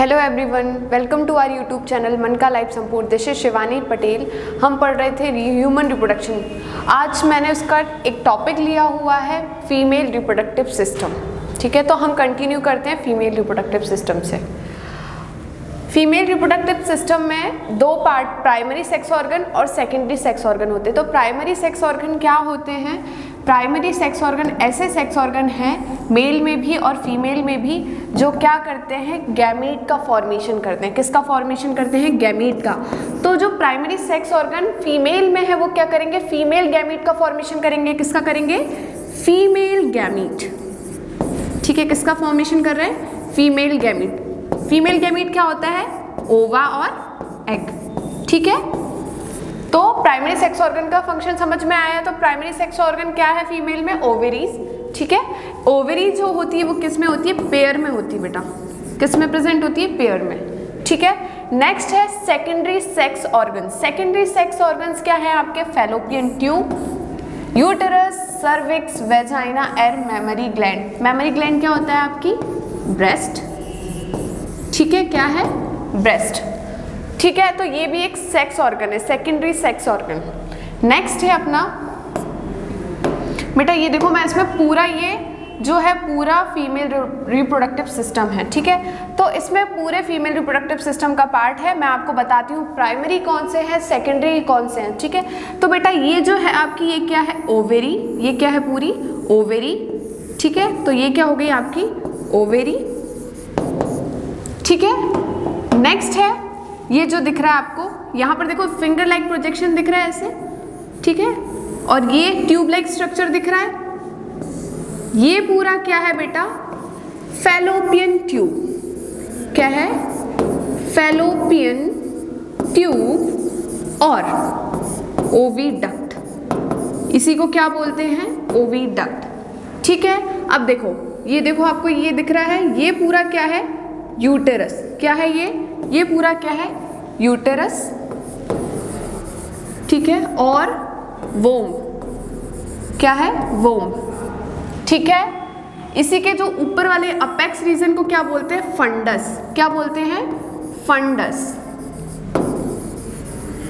Hello everyone, welcome to our YouTube channel मन का life संपूर्ण। This is Shivani Patel. हम पढ़ रहे थे ह्यूमन रिप्रोडक्शन। आज मैंने उसका एक टॉपिक लिया हुआ है फीमेल रिप्रोडक्टिव सिस्टम। ठीक है, तो हम कंटिन्यू करते हैं फीमेल रिप्रोडक्टिव सिस्टम से। फीमेल रिप्रोडक्टिव सिस्टम में दो पार्ट, प्राइमरी सेक्स ऑर्गन और सेकेंडरी सेक्स ऑर्गन होते हैं। तो प्राइमरी सेक्स ऑर्गन क्या होते हैं? प्राइमरी सेक्स ऑर्गन ऐसे सेक्स ऑर्गन हैं मेल में भी और फीमेल में भी जो क्या करते हैं, गैमीट का फॉर्मेशन करते हैं। किसका फॉर्मेशन करते हैं? गैमीट का। तो जो प्राइमरी सेक्स ऑर्गन फीमेल में है वो क्या करेंगे? फीमेल गैमीट का फॉर्मेशन करेंगे। किसका करेंगे? Female gamete. ठीक है, किसका फॉर्मेशन कर रहे हैं? Female gamete. फीमेल गैमीट क्या होता है? ओवा और एग। ठीक है, तो प्राइमरी सेक्स ऑर्गन का फंक्शन समझ में आया। तो प्राइमरी सेक्स ऑर्गन क्या है फीमेल में? ओवेरीज। ठीक है, ओवेरीज जो होती है वो किस में होती है? पेयर में होती है बेटा। किस में प्रेजेंट होती है? पेयर में। ठीक है, नेक्स्ट है secondary sex organ. Secondary sex organs क्या है आपके? Fallopian tube, uterus, cervix, vagina और मेमरी ग्लैंड। मेमरी ग्लैंड क्या होता है आपकी? ब्रेस्ट। ठीक है, क्या है? ब्रेस्ट। ठीक है, तो ये भी एक सेक्स ऑर्गन है, सेकेंडरी सेक्स ऑर्गन। नेक्स्ट है अपना बेटा, ये देखो मैं इसमें पूरा ये जो है पूरा फीमेल रिप्रोडक्टिव सिस्टम है। ठीक है, तो इसमें पूरे फीमेल रिप्रोडक्टिव सिस्टम का पार्ट है। मैं आपको बताती हूँ प्राइमरी कौन से हैं, सेकेंडरी कौन से हैं। ठीक है, तो बेटा ये जो है आपकी, ये क्या है? ओवेरी। ये क्या है? पूरी ओवेरी। ठीक है, तो ये क्या हो गई आपकी? ओवेरी। ठीक है, नेक्स्ट है ये जो दिख रहा है आपको यहाँ पर, देखो फिंगर लाइक प्रोजेक्शन दिख रहा है ऐसे। ठीक है, और ये ट्यूब लाइक स्ट्रक्चर दिख रहा है। ये पूरा क्या है बेटा? Fallopian tube. क्या है? फैलोपियन ट्यूब और ओविडक्ट। इसी को क्या बोलते हैं? ओविडक्ट। ठीक है, अब देखो ये देखो आपको ये दिख रहा है, ये पूरा क्या है? यूटेरस। क्या है ये पूरा क्या है? यूटेरस। ठीक है, और वोम। क्या है? वोम। ठीक है, इसी के जो ऊपर वाले अपेक्स रीजन को क्या बोलते हैं? फंडस। क्या बोलते हैं? फंडस।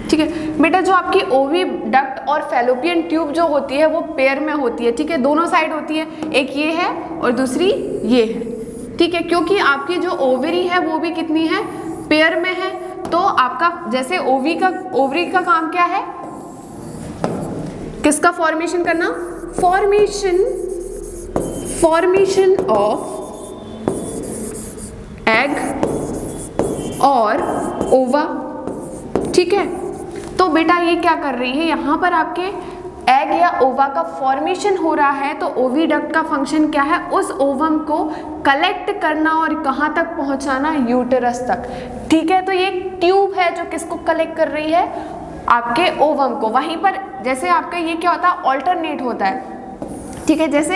ठीक है बेटा, जो आपकी ओविडक्ट और फैलोपियन ट्यूब जो होती है वो पेयर में होती है। ठीक है, दोनों साइड होती है, एक ये है और दूसरी ये है। ठीक है, क्योंकि आपकी जो ओवरी है वो भी कितनी है? पेयर में है। तो आपका जैसे ओवरी का काम क्या है? किसका फॉर्मेशन करना? फॉर्मेशन ऑफ एग और ओवा। ठीक है, तो बेटा ये क्या कर रही है? यहाँ पर आपके एग या ओवा का फॉर्मेशन हो रहा है। तो ओविडक्ट का फंक्शन क्या है? उस ओवम को कलेक्ट करना और कहाँ तक पहुँचाना? यूटेरस तक। ठीक है, तो ये एक ट्यूब है जो किसको कलेक्ट कर रही है? आपके ओवम को। वहीं पर जैसे आपका ये क्या होता है? ऑल्टरनेट होता है। ठीक है, जैसे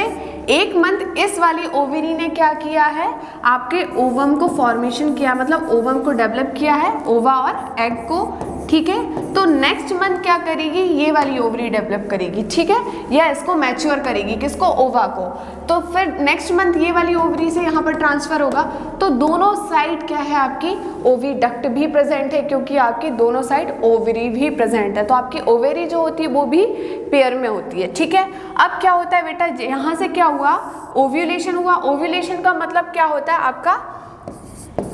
एक मंथ इस वाली ओवरी ने क्या किया है? आपके ओवम को फॉर्मेशन किया, मतलब ओवम को डेवलप किया है, ओवा और एग को। ठीक है, तो नेक्स्ट मंथ क्या करेगी? ये वाली ओवरी डेवलप करेगी। ठीक है, या इसको मैच्योर करेगी। किसको? ओवा को। तो फिर नेक्स्ट मंथ ये वाली ओवरी से यहाँ पर ट्रांसफर होगा। तो दोनों साइड क्या है आपकी? ओविडक्ट भी प्रेजेंट है, क्योंकि आपकी दोनों साइड ओवरी भी प्रेजेंट है। तो आपकी ओवरी जो होती है वो भी पेयर में होती है। ठीक है, अब क्या होता है बेटा? यहाँ से क्या हुआ? ओव्यूलेशन हुआ। ओव्यूलेशन का मतलब क्या होता है आपका?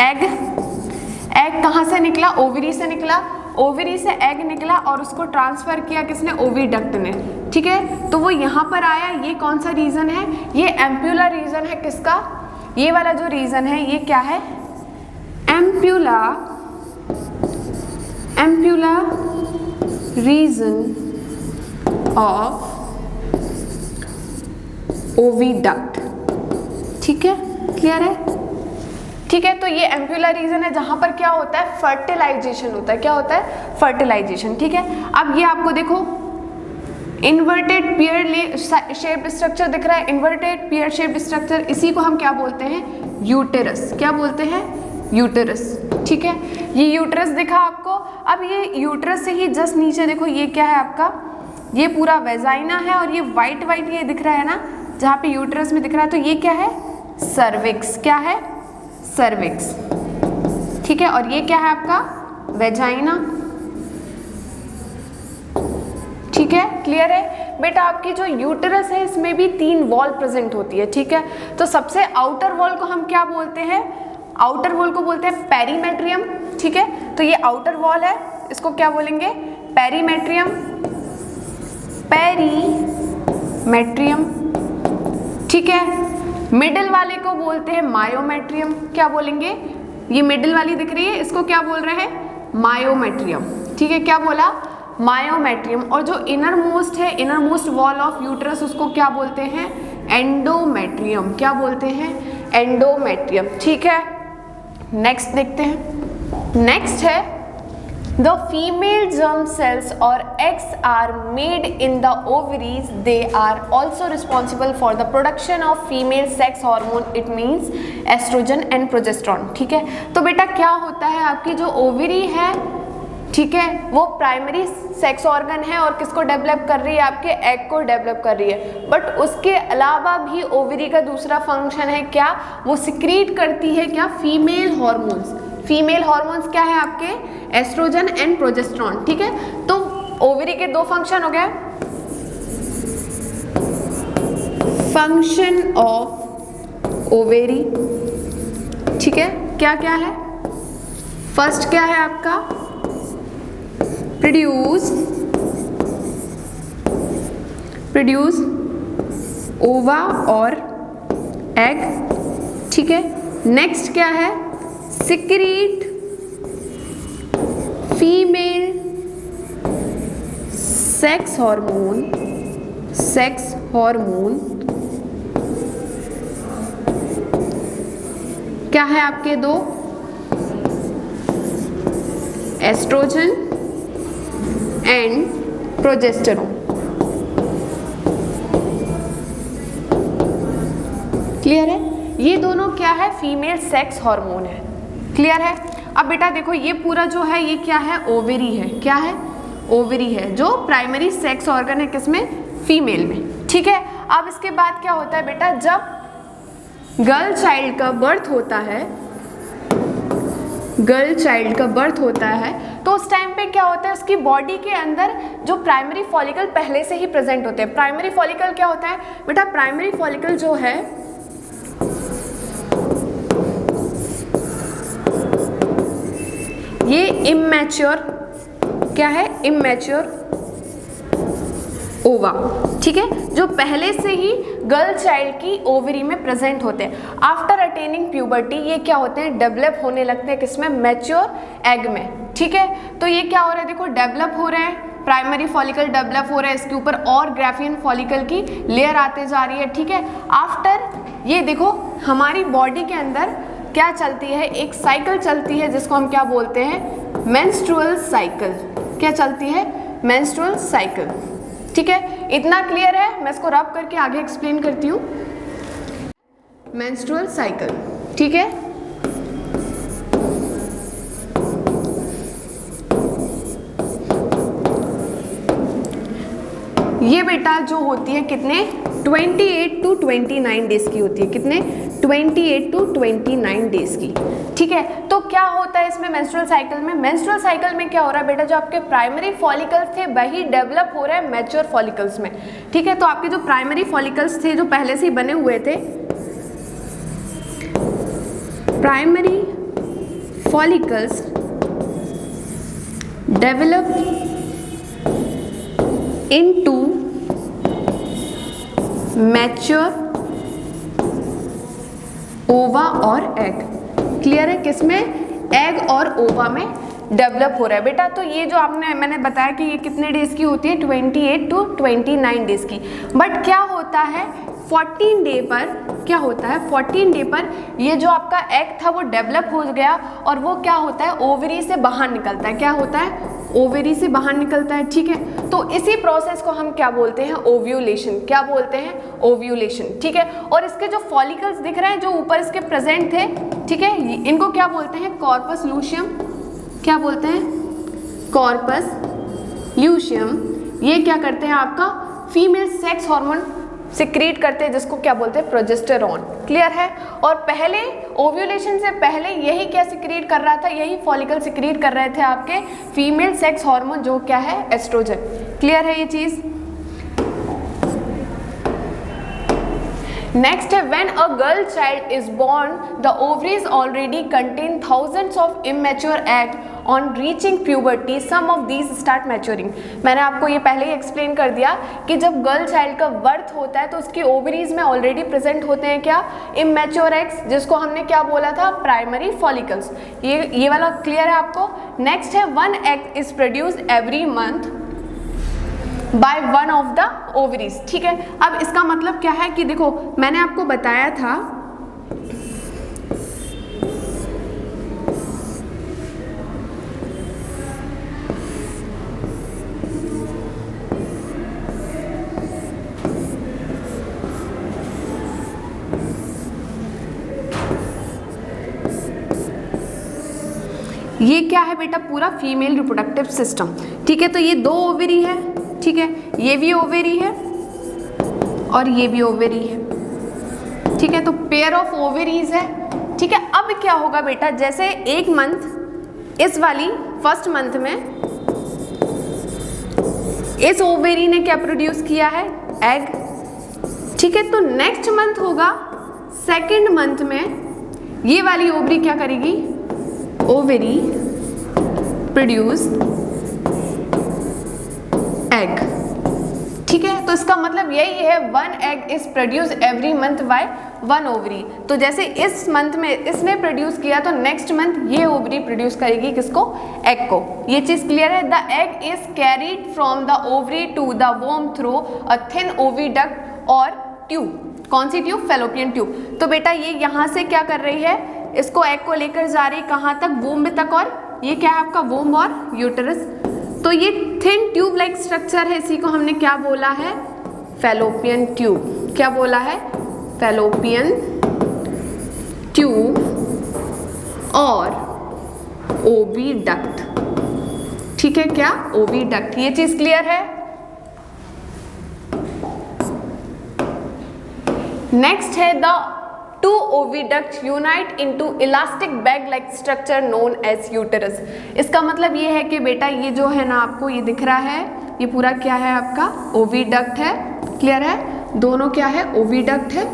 एग कहाँ से निकला? ओवरी से निकला। ओवरी से एग निकला और उसको ट्रांसफर किया किसने? ओविडक्ट ने। ठीक है, तो वो यहाँ पर आया। ये कौन सा रीजन है? ये एम्प्यूला रीजन है। किसका? ये वाला जो रीजन है ये क्या है? Ampulla region of oviduct. ठीक है, क्लियर है? ठीक है, तो ये एम्प्यूला रीजन है जहां पर क्या होता है? फर्टिलाइजेशन होता है। क्या होता है? फर्टिलाइजेशन। ठीक है, अब ये आपको देखो इन्वर्टेड पियर शेप्ड स्ट्रक्चर दिख रहा है। इन्वर्टेड पियर शेप्ड स्ट्रक्चर, इसी को हम क्या बोलते हैं? यूटेरस। क्या बोलते हैं? यूटेरस। ठीक है, ये यूटेरस दिखा आपको। अब ये यूटेरस से ही जस्ट नीचे देखो ये क्या है आपका? ये पूरा वेजाइना है और ये वाइट ये दिख रहा है ना, जहाँ पे यूटेरस में दिख रहा है। तो ये क्या है? सर्विक्स। क्या है? सर्विक्स। ठीक है, और ये क्या है आपका वेजाइना। ठीक है, क्लियर है बेटा। आपकी जो यूटेरस है इसमें भी 3 वॉल प्रेजेंट होती है। ठीक है, तो सबसे आउटर वॉल को हम क्या बोलते हैं, आउटर वॉल को बोलते हैं पेरीमेट्रियम। ठीक है, तो ये आउटर वॉल है, इसको क्या बोलेंगे, पेरीमेट्रियम, पेरीमेट्रियम। ठीक है, मिडिल वाले को बोलते हैं मायोमेट्रियम, क्या बोलेंगे, ये मिडिल वाली दिख रही है, इसको क्या बोल रहे हैं, मायोमेट्रियम। ठीक है, क्या बोला, मायोमेट्रियम। और जो इनर मोस्ट है, inner most wall of uterus, उसको क्या बोलते हैं, एंडोमेट्रियम। क्या बोलते हैं, एंडोमेट्रियम। ठीक है, नेक्स्ट देखते हैं। नेक्स्ट है द फीमेल जर्म सेल्स और eggs are made in the ovaries, they are also responsible for the production of female sex hormone, it means estrogen and progesterone. ठीक है, तो बेटा क्या होता है, आपकी जो ओवरी है, ठीक है, वो प्राइमरी सेक्स ऑर्गन है और किसको डेवलप कर रही है, आपके एग को डेवलप कर रही है। बट उसके अलावा भी ओवरी का दूसरा फंक्शन है क्या, वो सिक्रीट करती है क्या, फीमेल हॉर्मोन्स। फीमेल हॉर्मोन्स क्या है आपके, एस्ट्रोजन एंड प्रोजेस्टेरॉन। ठीक है, तो ओवरी के 2 फंक्शन हो गए, फंक्शन ऑफ ओवेरी। ठीक है, क्या क्या है, फर्स्ट क्या है आपका, प्रोड्यूस ओवा और एग। ठीक है, नेक्स्ट क्या है, secrete female sex hormone, sex hormone क्या है आपके 2, एस्ट्रोजन एंड प्रोजेस्टेरॉन। क्लियर है, ये दोनों क्या है, फीमेल सेक्स हार्मोन है। क्लियर है। अब बेटा देखो ये पूरा जो है ये क्या है, ओवेरी है। क्या है, ओवेरी है, जो प्राइमरी सेक्स ऑर्गन है किसमें, फीमेल में। ठीक है, अब इसके बाद क्या होता है बेटा, जब गर्ल चाइल्ड का बर्थ होता है, गर्ल चाइल्ड का बर्थ होता है, तो उस टाइम पे क्या होता है, उसकी बॉडी के अंदर जो प्राइमरी फॉलिकल पहले से ही प्रेजेंट होते हैं। प्राइमरी फॉलिकल क्या होता है बेटा, प्राइमरी फॉलिकल जो है ये इमैच्योर, क्या है, इमैच्योर ओवा। ठीक है, जो पहले से ही गर्ल चाइल्ड की ओवरी में प्रेजेंट होते हैं। आफ्टर अटेनिंग प्यूबर्टी ये क्या होते हैं, डेवलप होने लगते हैं किसमें, मैच्योर एग में। ठीक है, तो ये क्या हो रहा है, देखो डेवलप हो रहे हैं, प्राइमरी फॉलिकल डेवलप हो रहा है, इसके ऊपर और ग्राफियन फॉलिकल की लेयर आते जा रही है। ठीक है, आफ्टर ये देखो हमारी बॉडी के अंदर क्या चलती है, एक साइकिल चलती है जिसको हम क्या बोलते हैं, मेंस्ट्रुअल साइकिल। क्या चलती है, मेंस्ट्रुअल साइकिल। ठीक है, इतना क्लियर है, मैं इसको रब करके आगे एक्सप्लेन करती हूँ। मेंस्ट्रुअल साइकिल, ठीक है, ये बेटा जो होती है कितने 28 टू 29 डेज की होती है, कितने 28 टू 29 डेज की। ठीक है, तो क्या होता है इसमें मेंस्ट्रुअल साइकिल में, मेंस्ट्रुअल साइकिल में क्या हो रहा है बेटा, जो आपके प्राइमरी फॉलिकल्स थे वही डेवलप हो रहा है मैच्योर फॉलिकल्स में। ठीक है, तो आपके जो प्राइमरी फॉलिकल्स थे जो पहले से ही बने हुए थे, primary follicles develop into mature ओवा और एग। क्लियर है, किसमें, एग और ओवा में डेवलप हो रहा है बेटा। तो ये जो मैंने बताया कि ये कितने डेज की होती है, 28 टू 29 डेज की। बट क्या होता है 14 डे पर, क्या होता है 14 डे पर ये जो आपका एग था वो डेवलप हो गया और वो क्या होता है ओवरी से बाहर निकलता है। क्या होता है, ओवरी से बाहर निकलता है। ठीक है, तो इसी प्रोसेस को हम क्या बोलते हैं, ओव्यूलेशन। क्या बोलते हैं, ओव्यूलेशन। ठीक है, और इसके जो फॉलिकल्स दिख रहे हैं जो ऊपर इसके प्रेजेंट थे, ठीक है, इनको क्या बोलते हैं, कॉर्पस लूशियम। क्या बोलते हैं, कॉर्पस ल्यूशियम। ये क्या करते हैं, आपका फीमेल सेक्स हार्मोन सिक्रीट करते हैं जिसको क्या बोलते हैं, प्रोजेस्टेरॉन। क्लियर है। और पहले ओव्यूलेशन से पहले यही क्या सिक्रीट कर रहा था, यही फॉलिकल सिक्रीट कर रहे थे आपके फीमेल सेक्स हार्मोन जो क्या है, एस्ट्रोजन। क्लियर है ये चीज। नेक्स्ट है when a girl child is born the ovaries already contain thousands of immature egg on reaching puberty some of these start maturing. मैंने आपको ये पहले ही एक्सप्लेन कर दिया कि जब गर्ल चाइल्ड का बर्थ होता है तो उसकी ओवरीज में ऑलरेडी प्रेजेंट होते हैं क्या, इमेच्योर एग्स, जिसको हमने क्या बोला था, प्राइमरी फॉलिकल्स। ये वाला क्लियर है आपको। नेक्स्ट है 1 egg is produced every month by 1 of the ovaries. ठीक है। अब इसका मतलब क्या है कि देखो मैंने आपको बताया था ये क्या है बेटा, पूरा फीमेल रिप्रोडक्टिव सिस्टम। ठीक है। तो ये 2 ओवरी है, ठीक है, ये भी ओवेरी है और ये भी ओवेरी है। ठीक है। तो पेयर ऑफ ओवेरीज है। ठीक है। अब क्या होगा बेटा, जैसे एक मंथ इस वाली फर्स्ट मंथ में इस ओवेरी ने क्या प्रोड्यूस किया है, एग। ठीक है। तो नेक्स्ट मंथ होगा सेकेंड मंथ में ये वाली ओवरी क्या करेगी, ओवेरी प्रोड्यूस एग। ठीक है। तो इसका मतलब यही है 1 egg is produce every month by 1 ovary. तो जैसे इस मंथ में इसने प्रोड्यूस किया तो नेक्स्ट मंथ ये ओवरी प्रोड्यूस करेगी किसको, एग को। ये चीज क्लियर है। The egg is carried from the ovary to the womb through a thin oviduct और ट्यूब। कौन सी ट्यूब, फैलोपियन ट्यूब। तो बेटा ये यहाँ से क्या कर रही है, इसको एग को लेकर जा रही कहाँ तक, वोम में तक। और ये क्या है आपका, वोम और यूटेरस। तो ये थिन ट्यूब लाइक स्ट्रक्चर है, इसी को हमने क्या बोला है, फैलोपियन ट्यूब। क्या बोला है, फैलोपियन ट्यूब और ओविडक्ट। ठीक है, क्या, ओविडक्ट। ये चीज क्लियर है। नेक्स्ट है the 2 oviduct unite into elastic bag like structure known as uterus. इसका मतलब ये है कि बेटा ये जो है ना आपको ये दिख रहा है, ये पूरा क्या है आपका, ओविडक्ट है। क्लियर है, दोनों क्या है, ओविडक्ट है।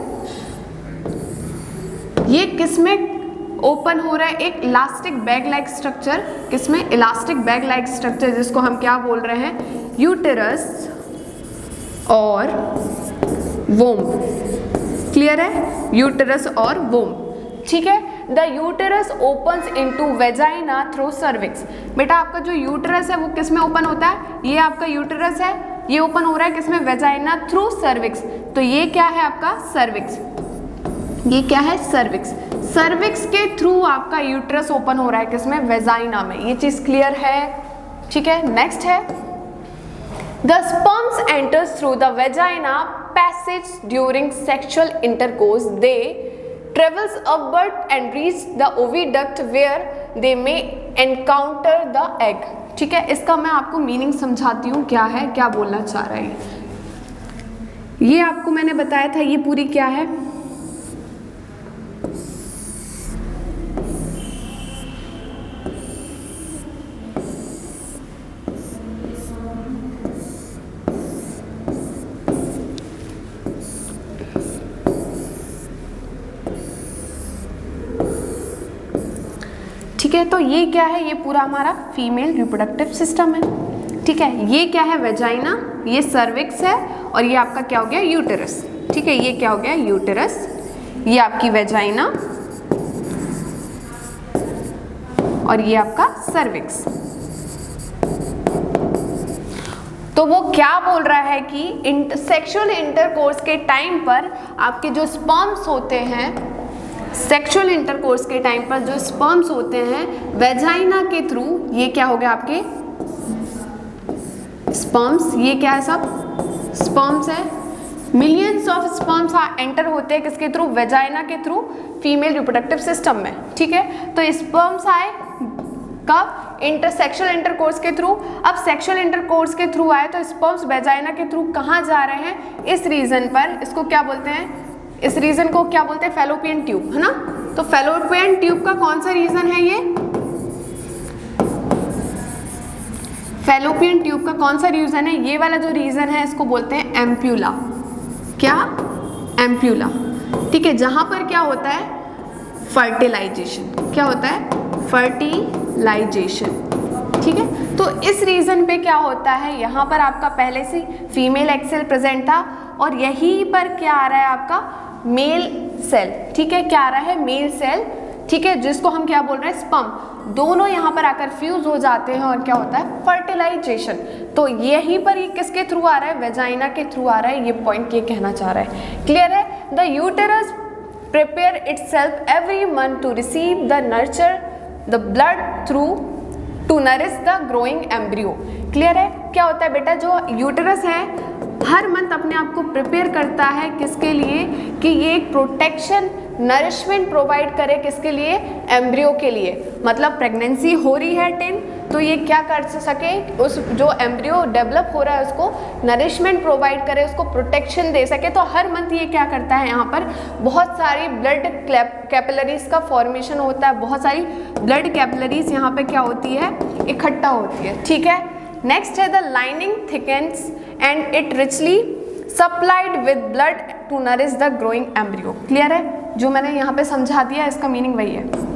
ये किसमें ओपन हो रहा है, एक इलास्टिक बैग लाइक स्ट्रक्चर। किसमें, इलास्टिक बैग लाइक स्ट्रक्चर, जिसको हम क्या बोल रहे हैं, यूटेरस और वोम। क्लियर है, यूटेरस और वोम। ठीक है। The uterus opens into vagina through cervix. बेटा आपका जो यूटेरस है वो किस में ओपन होता है, ये आपका यूटेरस है, ये ओपन हो रहा है किसमें, वेजाइना थ्रू सर्विक्स। तो ये क्या है आपका, सर्विक्स। ये क्या है, सर्विक्स। सर्विक्स के थ्रू आपका यूटेरस ओपन हो रहा है किसमें, वेजाइना में। ये चीज क्लियर है। ठीक है। नेक्स्ट है the sperms enters through the vagina passage during sexual intercourse. They travels upward and reach the oviduct where they may encounter the egg. ठीक है, इसका मैं आपको मीनिंग समझाती हूँ क्या है, क्या बोलना चाह रहा है। ये आपको मैंने बताया था, ये पूरी क्या है, ठीक है। तो ये क्या है, ये पूरा हमारा फीमेल रिप्रोडक्टिव सिस्टम है। ठीक है। ये क्या है, वेजाइना, ये सर्विक्स है और ये आपका क्या हो गया, यूटेरस। ठीक है, ये क्या हो गया, यूटेरस, ये आपकी वेजाइना और ये आपका सर्विक्स। तो वो क्या बोल रहा है कि सेक्सुअल इंटरकोर्स के टाइम पर आपके जो स्पर्म्स होते हैं, सेक्सुअल इंटरकोर्स के टाइम पर जो स्पर्म्स होते हैं वेजाइना के थ्रू, ये क्या हो गया आपके स्पर्म्स, ये क्या है, सब स्पर्म्स है। मिलियंस ऑफ स्पर्म्स एंटर होते हैं किसके थ्रू, वेजाइना के थ्रू, फीमेल रिप्रोडक्टिव सिस्टम में। ठीक है। तो स्पर्म्स आए कब? इंटरसेक्शुअल इंटरकोर्स के थ्रू। अब सेक्सुअल इंटरकोर्स के थ्रू आए तो स्पर्म्स वेजाइना के थ्रू कहाँ जा रहे हैं? इस रीजन पर। इसको क्या बोलते हैं? इस रीजन को क्या बोलते हैं? फैलोपियन ट्यूब, है ना। तो फैलोपियन ट्यूब का कौन सा रीजन है ये? फैलोपियन ट्यूब का कौन सा रीजन है? ये वाला जो रीजन है इसको बोलते हैं एम्प्यूला। क्या? एम्प्यूला। ठीक है, जहां पर क्या होता है? फर्टिलाइजेशन। क्या होता है? फर्टिलाइजेशन। ठीक है, तो इस रीजन पे क्या होता है, यहाँ पर आपका पहले से फीमेल एक्स सेल प्रेजेंट था और यहीं पर क्या आ रहा है आपका? Male cell. ठीक है, क्या आ रहा है? Male cell. ठीक है, जिसको हम क्या बोल रहे हैं? स्पर्म। दोनों यहाँ पर आकर फ्यूज हो जाते हैं और क्या होता है? फर्टिलाइजेशन। तो यहीं पर ये किसके थ्रू आ रहा है? वेजाइना के थ्रू आ रहा है। ये पॉइंट ये कहना चाह रहा है। क्लियर है? The uterus prepare itself every month to receive the nurture the blood through to nourish the growing embryo. Clear है? क्या होता है बेटा? जो यूटेरस है हर मंथ अपने आप को प्रिपेयर करता है किसके लिए? कि ये एक प्रोटेक्शन नरिशमेंट प्रोवाइड करे किसके लिए? एम्ब्रियो के लिए। मतलब प्रेगनेंसी हो रही है 10, तो ये क्या कर सके? उस जो एम्ब्रियो डेवलप हो रहा है उसको नरिशमेंट प्रोवाइड करे, उसको प्रोटेक्शन दे सके। तो हर मंथ ये क्या करता है? यहाँ पर बहुत सारी ब्लड कैपिलरीज का फॉर्मेशन होता है। बहुत सारी ब्लड कैपिलरीज यहाँ पे क्या होती है? इकट्ठा होती है। ठीक है, नेक्स्ट है the lining thickens and it richly supplied with blood to nourish the growing embryo. Clear है? जो मैंने यहाँ पे समझा दिया इसका मीनिंग वही है।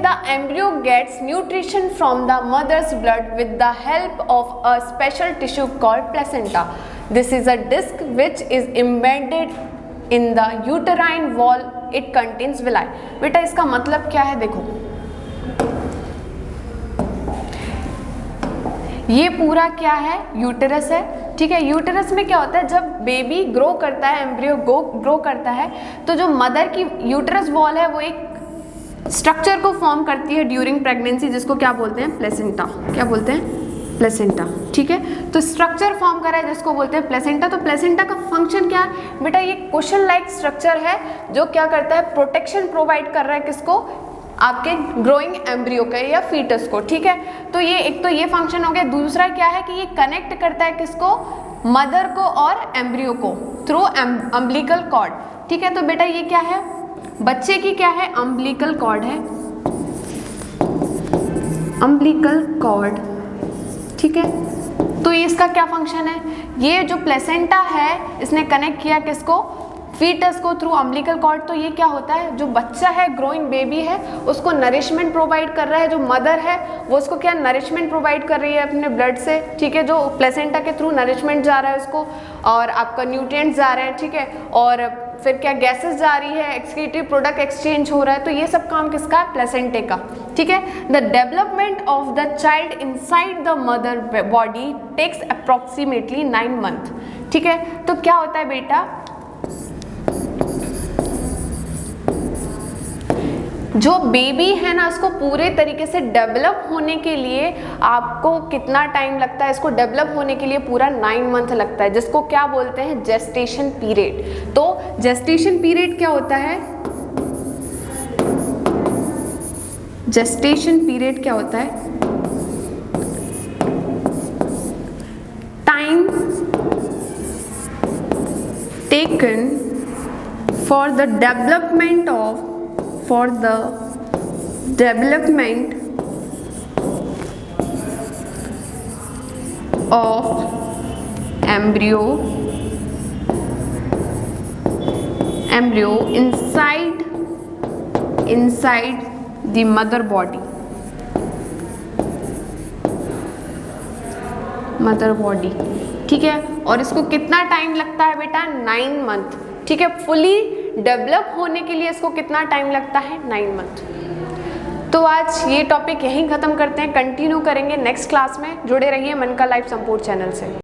The embryo gets nutrition from the mother's blood with the help of a special tissue called placenta. This is a disc which is embedded in the uterine wall. It contains villi. बेटा इसका मतलब क्या है? देखो, ये पूरा क्या है? यूटेरस है। ठीक है, यूटेरस में क्या होता है? जब बेबी ग्रो करता है, एम्ब्रियो ग्रो करता है, तो जो मदर की यूटेरस वॉल है वो एक स्ट्रक्चर को फॉर्म करती है ड्यूरिंग प्रेगनेंसी, जिसको क्या बोलते हैं? प्लेसेंटा। क्या बोलते हैं? प्लेसेंटा। ठीक है, तो स्ट्रक्चर फॉर्म करा है जिसको बोलते हैं प्लेसेंटा। तो प्लेसेंटा का फंक्शन क्या है बेटा? ये कुशन लाइक स्ट्रक्चर है जो क्या करता है? प्रोटेक्शन प्रोवाइड कर रहा है किसको? आपके ग्रोइंग एम्ब्रियो का या फीटस को। ठीक है, तो ये एक तो ये फंक्शन हो गया। दूसरा क्या है कि ये कनेक्ट करता है किसको? मदर को और एम्ब्रियो को थ्रू अम्बिलिकल कॉर्ड। ठीक है, तो बेटा ये क्या है? बच्चे की क्या है? अम्बिलिकल कॉर्ड है। Umbilical cord. ठीक है, तो ये इसका क्या फंक्शन है? ये जो प्लेसेंटा है इसने कनेक्ट किया किसको? फीटस को थ्रू अम्बिलिकल कॉर्ड। तो ये क्या होता है? जो बच्चा है, ग्रोइंग बेबी है, उसको नरिशमेंट प्रोवाइड कर रहा है। जो मदर है वो उसको क्या नरिशमेंट प्रोवाइड कर रही है? अपने ब्लड से। ठीक है, जो प्लेसेंटा के थ्रू नरिशमेंट जा रहा है उसको, और आपका न्यूट्रिएंट्स जा रहे हैं। ठीक है, और फिर क्या गैसेस जा रही है, एक्सक्रीटिव प्रोडक्ट एक्सचेंज हो रहा है। तो ये सब काम किसका? प्लेसेंटे का। ठीक है, the development of the child inside the mother body takes approximately 9 month. ठीक है, तो क्या होता है बेटा? जो बेबी है ना, उसको पूरे तरीके से डेवलप होने के लिए आपको कितना टाइम लगता है? इसको डेवलप होने के लिए पूरा 9 मंथ लगता है, जिसको क्या बोलते हैं? Gestation period. तो जेस्टेशन पीरियड क्या होता है? जेस्टेशन पीरियड क्या होता है? Time taken for the development of embryo inside the mother body। ठीक है, और इसको कितना टाइम लगता है बेटा? 9 मंथ। ठीक है, फुली डेवलप होने के लिए इसको कितना टाइम लगता है? 9 मंथ। तो आज ये टॉपिक यहीं ख़त्म करते हैं, कंटिन्यू करेंगे नेक्स्ट क्लास में। जुड़े रहिए मन का लाइफ सपोर्ट चैनल से।